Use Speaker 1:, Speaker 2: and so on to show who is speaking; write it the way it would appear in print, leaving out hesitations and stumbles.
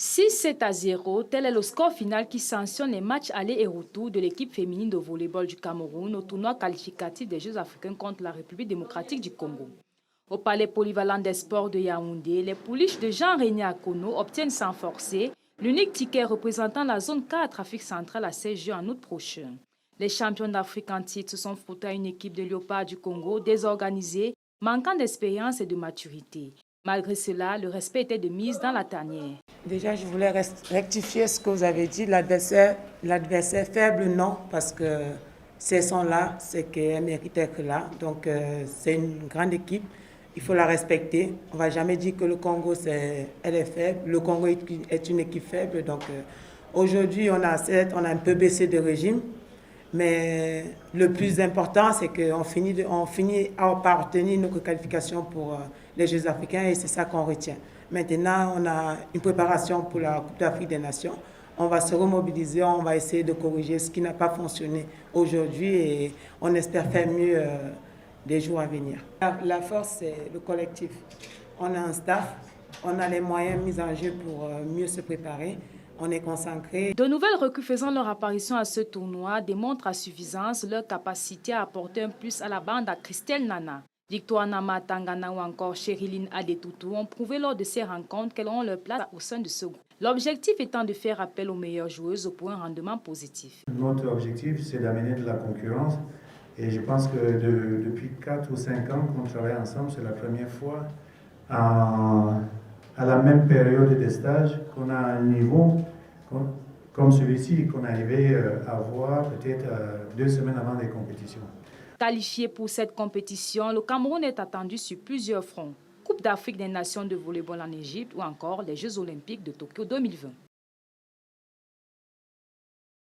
Speaker 1: 6-7-0, tel est le score final qui sanctionne les matchs aller et retour de l'équipe féminine de volleyball du Cameroun au tournoi qualificatif des Jeux africains contre la République démocratique du Congo. Au palais polyvalent des sports de Yaoundé, les pouliches de Jean-René Akono obtiennent sans forcer l'unique ticket représentant la zone 4 Afrique centrale à 16 Jeux en août prochain. Les champions d'Afrique en titre se sont frottés à une équipe de léopards du Congo désorganisée, manquant d'expérience et de maturité. Malgré cela, le respect était de mise dans la tanière.
Speaker 2: Déjà, je voulais rectifier ce que vous avez dit. L'adversaire faible, non, parce que si elles sont là, c'est qu'elles méritent d'être là. Donc, c'est une grande équipe. Il faut la respecter. On ne va jamais dire que le Congo, elle est faible. Le Congo est une équipe faible. Donc, aujourd'hui, on a un peu baissé de régime. Mais le plus important, c'est qu'on finit par obtenir notre qualification pour les Jeux africains et c'est ça qu'on retient. Maintenant, on a une préparation pour la Coupe d'Afrique des Nations. On va se remobiliser, on va essayer de corriger ce qui n'a pas fonctionné aujourd'hui et on espère faire mieux des jours à venir. La force, c'est le collectif. On a un staff, on a les moyens mis en jeu pour mieux se préparer. On est concentré.
Speaker 1: De nouvelles recrues faisant leur apparition à ce tournoi démontrent à suffisance leur capacité à apporter un plus à la bande à Christelle Nana. Victoire Nama Tangana ou encore Chériline Adetoutou ont prouvé lors de ces rencontres qu'elles ont leur place au sein de ce groupe. L'objectif étant de faire appel aux meilleures joueuses pour un rendement positif.
Speaker 3: Notre objectif, c'est d'amener de la concurrence. Et je pense que depuis 4 ou 5 ans qu'on travaille ensemble, c'est la première fois à la même période des stages qu'on a un niveau comme celui-ci qu'on arrivait à voir peut-être 2 semaines avant les compétitions.
Speaker 1: Qualifié pour cette compétition, le Cameroun est attendu sur plusieurs fronts. Coupe d'Afrique des Nations de volleyball en Égypte ou encore les Jeux olympiques de Tokyo 2020.